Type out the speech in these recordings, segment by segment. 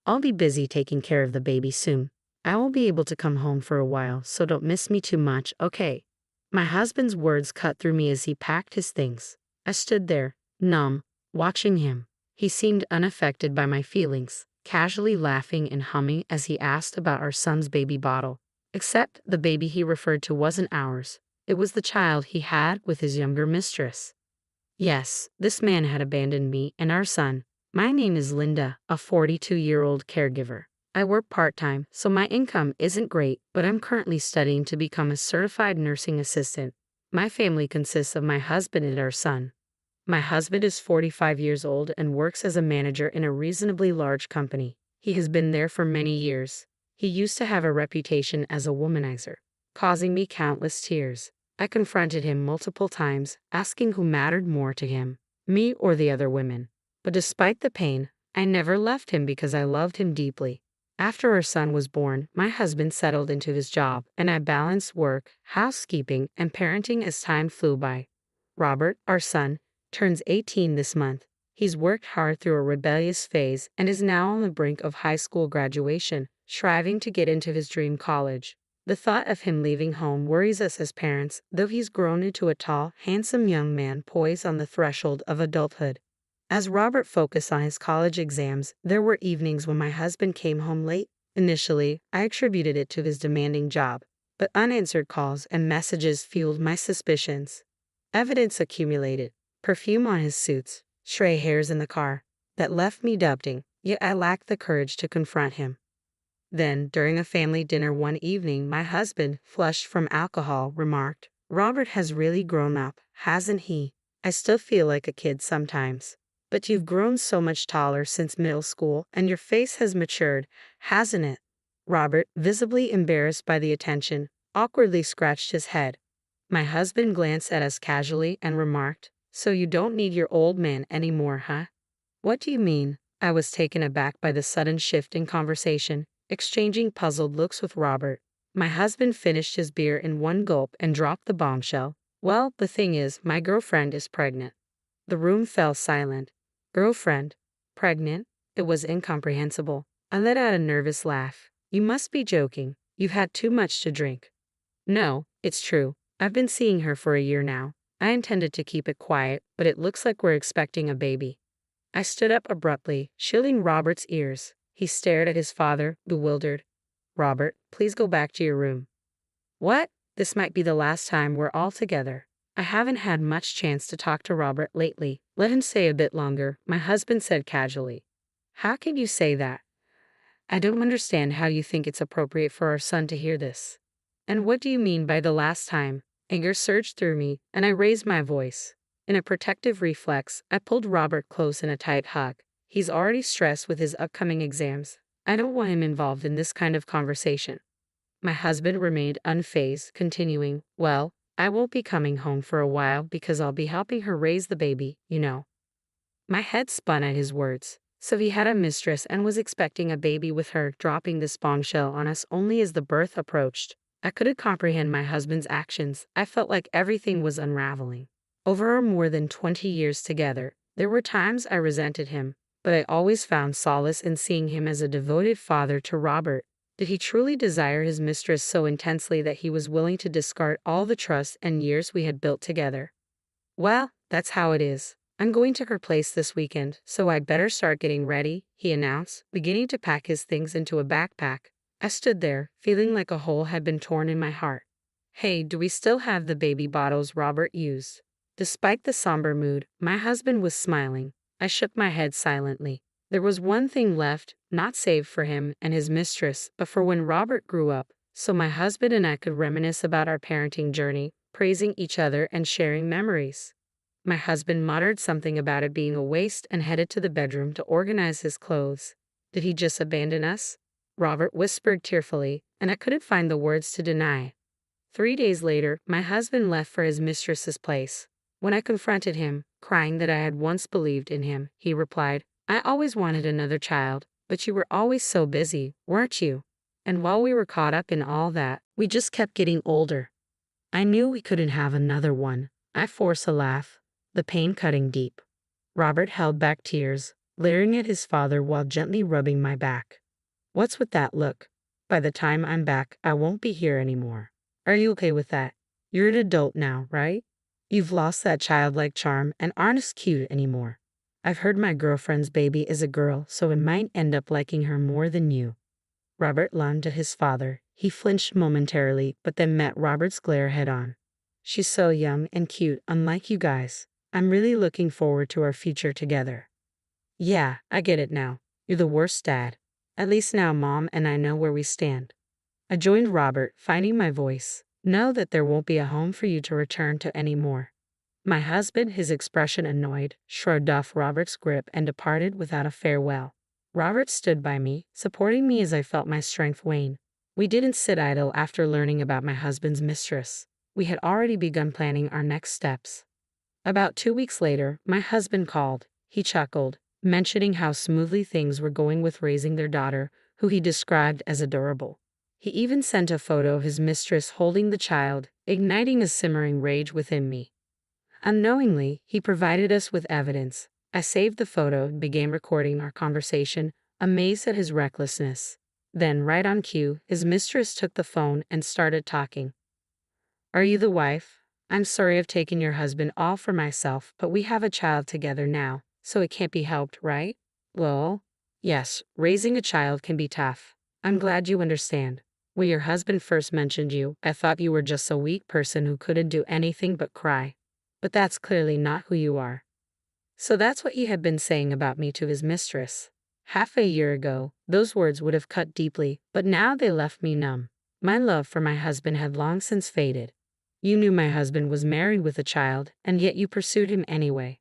I'll be busy taking care of the baby soon. I won't be able to come home for a while, so don't miss me too much, okay? My husband's words cut through me as he packed his things. I stood there, numb, watching him. He seemed unaffected by my feelings, casually laughing and humming as he asked about our son's baby bottle. Except the baby he referred to wasn't ours. It was the child he had with his younger mistress. Yes, this man had abandoned me and our son. My name is Linda, a 42-year-old caregiver. I work part-time, so my income isn't great, but I'm currently studying to become a certified nursing assistant. My family consists of my husband and our son. My husband is 45 years old and works as a manager in a reasonably large company. He has been there for many years. He used to have a reputation as a womanizer, causing me countless tears. I confronted him multiple times, asking who mattered more to him, me or the other women. But despite the pain, I never left him because I loved him deeply. After our son was born, my husband settled into his job, and I balanced work, housekeeping, and parenting as time flew by. Robert, our son, turns 18 this month. He's worked hard through a rebellious phase and is now on the brink of high school graduation, striving to get into his dream college. The thought of him leaving home worries us as parents, though he's grown into a tall, handsome young man poised on the threshold of adulthood. As Robert focused on his college exams, there were evenings when my husband came home late. Initially, I attributed it to his demanding job, but unanswered calls and messages fueled my suspicions. Evidence accumulated, perfume on his suits, stray hairs in the car, that left me doubting, yet I lacked the courage to confront him. Then, during a family dinner one evening, my husband, flushed from alcohol, remarked, "Robert has really grown up, hasn't he? I still feel like a kid sometimes. But you've grown so much taller since middle school, and your face has matured, hasn't it?" Robert, visibly embarrassed by the attention, awkwardly scratched his head. My husband glanced at us casually and remarked, "So you don't need your old man anymore, huh?" "What do you mean?" I was taken aback by the sudden shift in conversation, exchanging puzzled looks with Robert. My husband finished his beer in one gulp and dropped the bombshell. "Well, the thing is, my girlfriend is pregnant." The room fell silent. Girlfriend? Pregnant? It was incomprehensible. I let out a nervous laugh. "You must be joking. You've had too much to drink." "No, it's true. I've been seeing her for a year now. I intended to keep it quiet, but it looks like we're expecting a baby." I stood up abruptly, shielding Robert's ears. He stared at his father, bewildered. "Robert, please go back to your room." "What? This might be the last time we're all together." I haven't had much chance to talk to Robert lately. Let him stay a bit longer, my husband said casually. "How can you say that? I don't understand how you think it's appropriate for our son to hear this." "And what do you mean by the last time?" Anger surged through me, and I raised my voice. In a protective reflex, I pulled Robert close in a tight hug. He's already stressed with his upcoming exams. I don't want him involved in this kind of conversation. My husband remained unfazed, continuing, "Well, I won't be coming home for a while because I'll be helping her raise the baby, you know." My head spun at his words. So he had a mistress and was expecting a baby with her, dropping this bombshell on us only as the birth approached. I couldn't comprehend my husband's actions. I felt like everything was unraveling. Over our more than 20 years together, there were times I resented him, but I always found solace in seeing him as a devoted father to Robert. Did he truly desire his mistress so intensely that he was willing to discard all the trust and years we had built together? "Well, that's how it is. I'm going to her place this weekend, so I'd better start getting ready," he announced, beginning to pack his things into a backpack. I stood there, feeling like a hole had been torn in my heart. "Hey, do we still have the baby bottles Robert used?" Despite the somber mood, my husband was smiling. I shook my head silently. There was one thing left, not saved for him and his mistress, but for when Robert grew up, so my husband and I could reminisce about our parenting journey, praising each other and sharing memories. My husband muttered something about it being a waste and headed to the bedroom to organize his clothes. Did he just abandon us? Robert whispered tearfully, and I couldn't find the words to deny. 3 days later, my husband left for his mistress's place. When I confronted him, crying that I had once believed in him, he replied, "I always wanted another child, but you were always so busy, weren't you?" And while we were caught up in all that, we just kept getting older. I knew we couldn't have another one. I forced a laugh, the pain cutting deep. Robert held back tears, leering at his father while gently rubbing my back. What's with that look? By the time I'm back, I won't be here anymore. Are you okay with that? You're an adult now, right? You've lost that childlike charm and aren't as cute anymore. I've heard my girlfriend's baby is a girl, so I might end up liking her more than you. Robert lunged at his father. He flinched momentarily, but then met Robert's glare head-on. She's so young and cute, unlike you guys. I'm really looking forward to our future together. Yeah, I get it now. You're the worst dad. At least now Mom and I know where we stand. I joined Robert, finding my voice. Know that there won't be a home for you to return to anymore. My husband, his expression annoyed, shrugged off Robert's grip and departed without a farewell. Robert stood by me, supporting me as I felt my strength wane. We didn't sit idle after learning about my husband's mistress. We had already begun planning our next steps. About 2 weeks later, my husband called. He chuckled, mentioning how smoothly things were going with raising their daughter, who he described as adorable. He even sent a photo of his mistress holding the child, igniting a simmering rage within me. Unknowingly, he provided us with evidence. I saved the photo and began recording our conversation, amazed at his recklessness. Then, right on cue, his mistress took the phone and started talking. Are you the wife? I'm sorry I've taken your husband all for myself, but we have a child together now, so it can't be helped, right? Well, yes, raising a child can be tough. I'm glad you understand. When your husband first mentioned you, I thought you were just a weak person who couldn't do anything but cry. But that's clearly not who you are. So that's what he had been saying about me to his mistress. Half a year ago, those words would have cut deeply, but now they left me numb. My love for my husband had long since faded. You knew my husband was married with a child, and yet you pursued him anyway.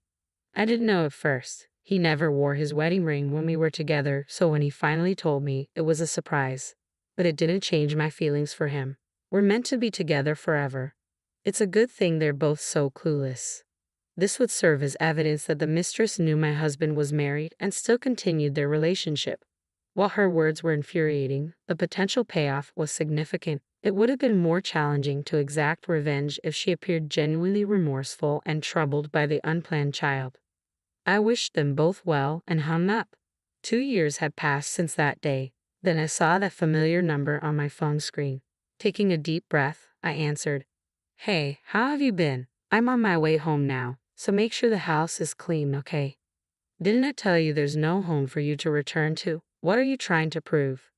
I didn't know at first. He never wore his wedding ring when we were together, so when he finally told me, it was a surprise. But it didn't change my feelings for him. We're meant to be together forever. It's a good thing they're both so clueless. This would serve as evidence that the mistress knew my husband was married and still continued their relationship. While her words were infuriating, the potential payoff was significant. It would have been more challenging to exact revenge if she appeared genuinely remorseful and troubled by the unplanned child. I wished them both well and hung up. 2 years had passed since that day. Then I saw that familiar number on my phone screen. Taking a deep breath, I answered. Hey, how have you been? I'm on my way home now, so make sure the house is clean, okay? Didn't I tell you there's no home for you to return to? What are you trying to prove?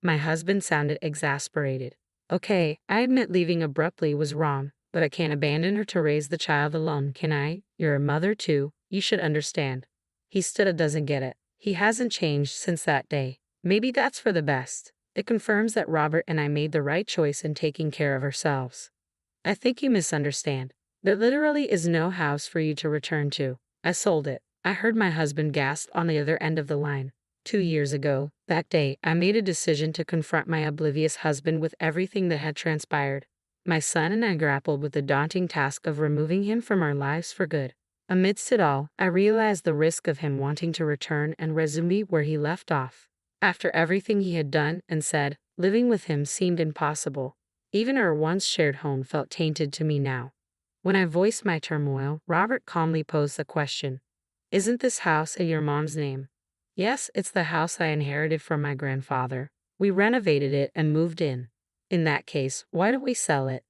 My husband sounded exasperated. Okay, I admit leaving abruptly was wrong, but I can't abandon her to raise the child alone, can I? You're a mother too, you should understand. He still doesn't get it. He hasn't changed since that day. Maybe that's for the best. It confirms that Robert and I made the right choice in taking care of ourselves. I think you misunderstand. There literally is no house for you to return to. I sold it. I heard my husband gasp on the other end of the line. 2 years ago, that day, I made a decision to confront my oblivious husband with everything that had transpired. My son and I grappled with the daunting task of removing him from our lives for good. Amidst it all, I realized the risk of him wanting to return and resume where he left off. After everything he had done and said, living with him seemed impossible. Even our once shared home felt tainted to me now. When I voiced my turmoil, Robert calmly posed the question. Isn't this house in your mom's name? Yes, it's the house I inherited from my grandfather. We renovated it and moved in. In that case, why don't we sell it?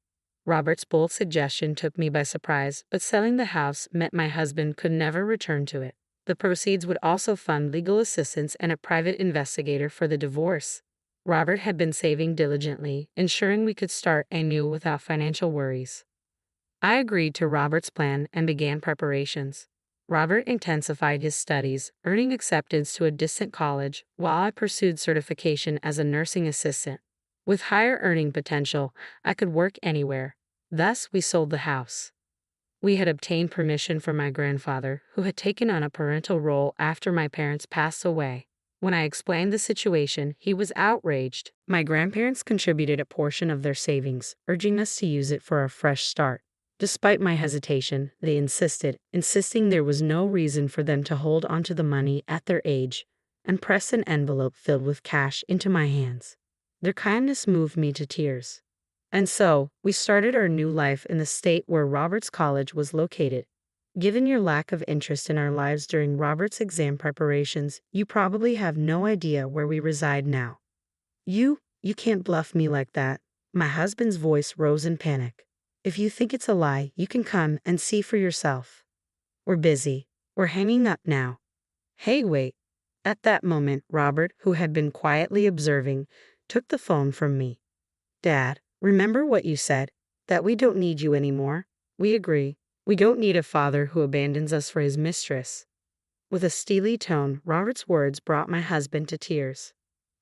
Robert's bold suggestion took me by surprise, but selling the house meant my husband could never return to it. The proceeds would also fund legal assistance and a private investigator for the divorce. Robert had been saving diligently, ensuring we could start anew without financial worries. I agreed to Robert's plan and began preparations. Robert intensified his studies, earning acceptance to a distant college, while I pursued certification as a nursing assistant. With higher earning potential, I could work anywhere. Thus, we sold the house. We had obtained permission from my grandfather, who had taken on a parental role after my parents passed away. When I explained the situation, he was outraged. My grandparents contributed a portion of their savings, urging us to use it for a fresh start. Despite my hesitation, they insisting there was no reason for them to hold onto the money at their age, and pressed an envelope filled with cash into my hands. Their kindness moved me to tears. And so, we started our new life in the state where Robert's college was located. Given your lack of interest in our lives during Robert's exam preparations, you probably have no idea where we reside now. You can't bluff me like that. My husband's voice rose in panic. If you think it's a lie, you can come and see for yourself. We're busy. We're hanging up now. Hey, wait. At that moment, Robert, who had been quietly observing, took the phone from me. Dad, remember what you said? That we don't need you anymore. We agree. We don't need a father who abandons us for his mistress. With a steely tone, Robert's words brought my husband to tears.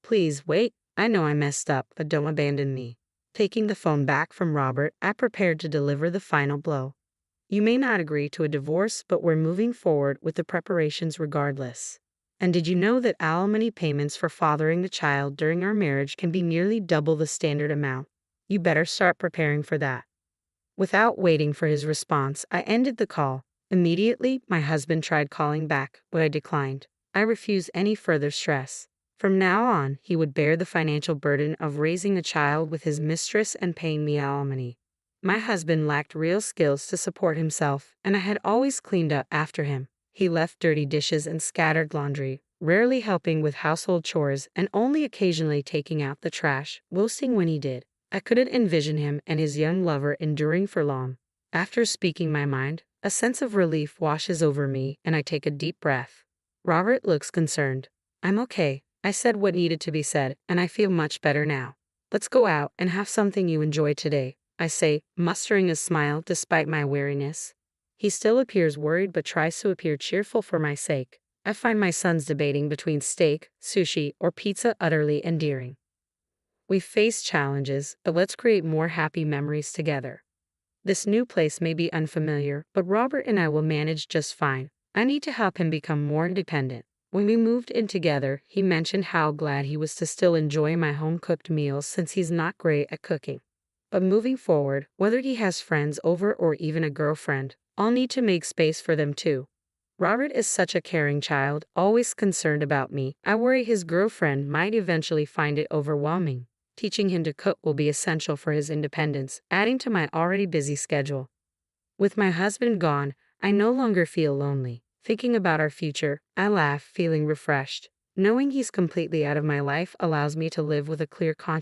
Please wait. I know I messed up, but don't abandon me. Taking the phone back from Robert, I prepared to deliver the final blow. You may not agree to a divorce, but we're moving forward with the preparations regardless. And did you know that alimony payments for fathering the child during our marriage can be nearly double the standard amount? You better start preparing for that. Without waiting for his response, I ended the call. Immediately, my husband tried calling back, but I declined. I refused any further stress. From now on, he would bear the financial burden of raising a child with his mistress and paying me alimony. My husband lacked real skills to support himself, and I had always cleaned up after him. He left dirty dishes and scattered laundry, rarely helping with household chores and only occasionally taking out the trash, boasting when he did. I couldn't envision him and his young lover enduring for long. After speaking my mind, a sense of relief washes over me and I take a deep breath. Robert looks concerned. I'm okay. I said what needed to be said, and I feel much better now. Let's go out and have something you enjoy today, I say, mustering a smile despite my weariness. He still appears worried but tries to appear cheerful for my sake. I find my sons debating between steak, sushi, or pizza utterly endearing. We face challenges, but let's create more happy memories together. This new place may be unfamiliar, but Robert and I will manage just fine. I need to help him become more independent. When we moved in together, he mentioned how glad he was to still enjoy my home-cooked meals since he's not great at cooking. But moving forward, whether he has friends over or even a girlfriend, I'll need to make space for them too. Robert is such a caring child, always concerned about me. I worry his girlfriend might eventually find it overwhelming. Teaching him to cook will be essential for his independence, adding to my already busy schedule. With my husband gone, I no longer feel lonely. Thinking about our future, I laugh, feeling refreshed. Knowing he's completely out of my life allows me to live with a clear conscience.